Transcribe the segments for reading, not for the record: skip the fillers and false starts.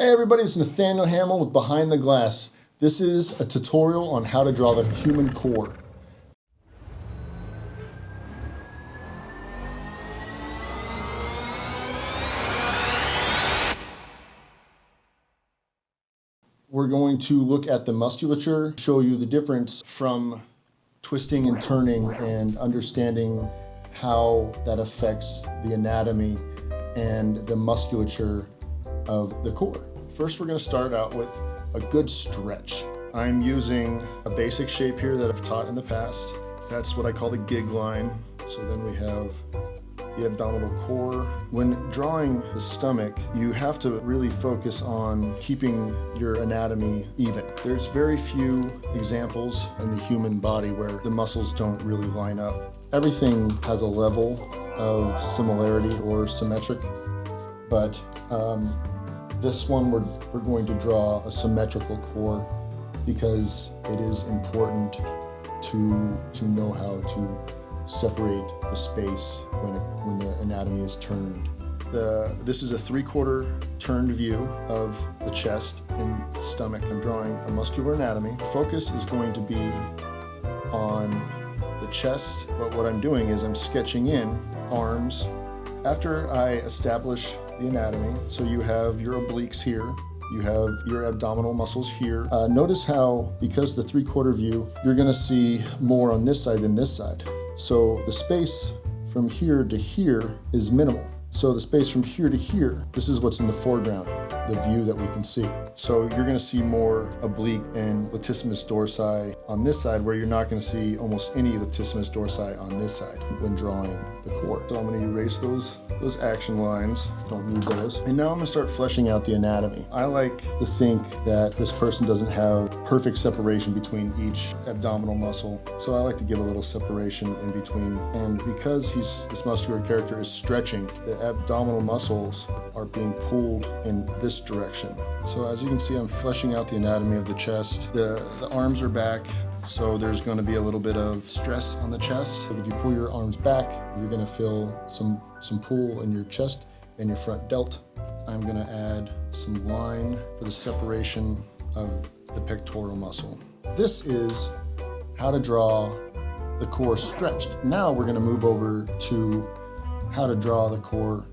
Hey everybody, it's Nathaniel Hamill with Behind the Glass. This is a tutorial on how to draw the human core. We're going to look at the musculature, show you the difference from twisting and turning and understanding how that affects the anatomy and the musculature of the core. First, we're going to start out with a good stretch. I'm using a basic shape here that I've taught in the past. That's what I call the gig line. So then we have the abdominal core. When drawing the stomach, you have to really focus on keeping your anatomy even. There's very few examples in the human body where the muscles don't really line up. Everything has a level of similarity or symmetric, but this one we're going to draw a symmetrical core because it is important to know how to separate the space when the anatomy is turned. This is a 3/4 turned view of the chest and stomach. I'm drawing a muscular anatomy. Focus is going to be on the chest, but what I'm doing is I'm sketching in arms. After I establish the anatomy, so you have your obliques here, you have your abdominal muscles here. Notice how, because the 3/4 view, you're gonna see more on this side than this side. So the space from here to here is minimal. So the space from here to here, this is what's in the foreground, the view that we can see. So you're gonna see more oblique and latissimus dorsi on this side, where you're not gonna see almost any latissimus dorsi on this side when drawing the core. So I'm gonna erase those action lines, don't need those. And now I'm gonna start fleshing out the anatomy. I like to think that this person doesn't have perfect separation between each abdominal muscle. So I like to give a little separation in between. And because this muscular character is stretching, the abdominal muscles are being pulled in this direction. So as you can see, I'm fleshing out the anatomy of the chest. The arms are back, so there's going to be a little bit of stress on the chest. Like if you pull your arms back, you're going to feel some pull in your chest and your front delt. I'm going to add some line for the separation of the pectoral muscle. This is how to draw the core stretched. Now we're going to move over to how to draw the core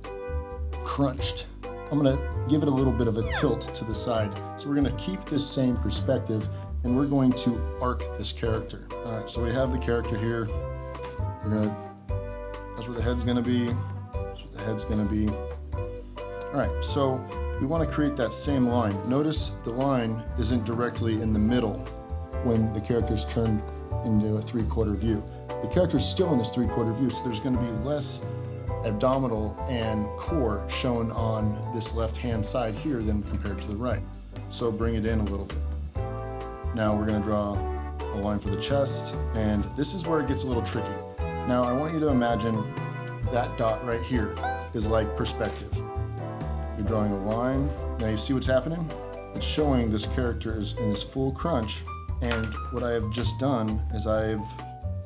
crunched. I'm going to give it a little bit of a tilt to the side. So we're going to keep this same perspective and we're going to arc this character. All right, so we have the character here. That's where the head's going to be. That's where the head's going to be. All right, so we want to create that same line. Notice the line isn't directly in the middle when the character's turned into a 3/4 view. The character's still in this 3/4 view, so there's going to be less abdominal and core shown on this left-hand side here than compared to the right. So bring it in a little bit. Now we're going to draw a line for the chest, and this is where it gets a little tricky. Now I want you to imagine that dot right here is like perspective. You're drawing a line. Now you see what's happening? It's showing this character is in this full crunch, and what I have just done is I've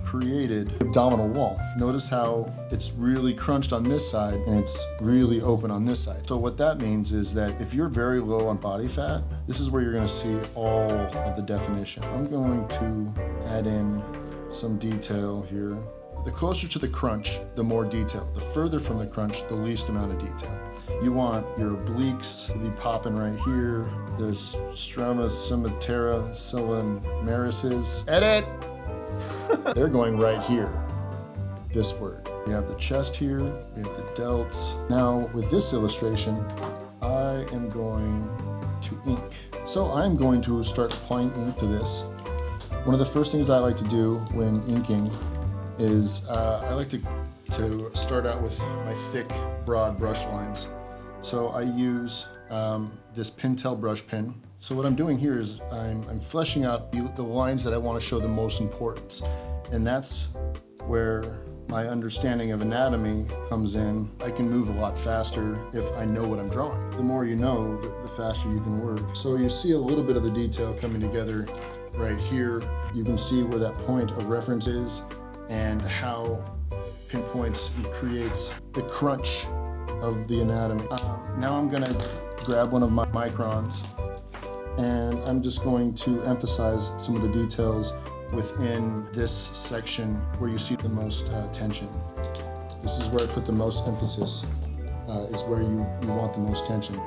created abdominal wall. Notice how it's really crunched on this side and it's really open on this side. So what that means is that if you're very low on body fat, this is where you're going to see all of the definition. I'm going to add in some detail here. The closer to the crunch, the more detail. The further from the crunch, the least amount of detail. You want your obliques to be popping right here. There's stroma, cimetera, cilimerices. Edit! They're going right here, this word. We have the chest here, we have the delts. Now with this illustration, I am going to ink. So I'm going to start applying ink to this. One of the first things I like to do when inking is I like to start out with my thick, broad brush lines. So I use this Pintel brush pen. So what I'm doing here is I'm fleshing out the lines that I want to show the most importance. And that's where my understanding of anatomy comes in. I can move a lot faster if I know what I'm drawing. The more you know, the faster you can work. So you see a little bit of the detail coming together right here. You can see where that point of reference is and how pinpoints and creates the crunch of the anatomy. Now I'm gonna grab one of my microns, and I'm just going to emphasize some of the details within this section where you see the most tension. This is where I put the most emphasis, is where you want the most tension.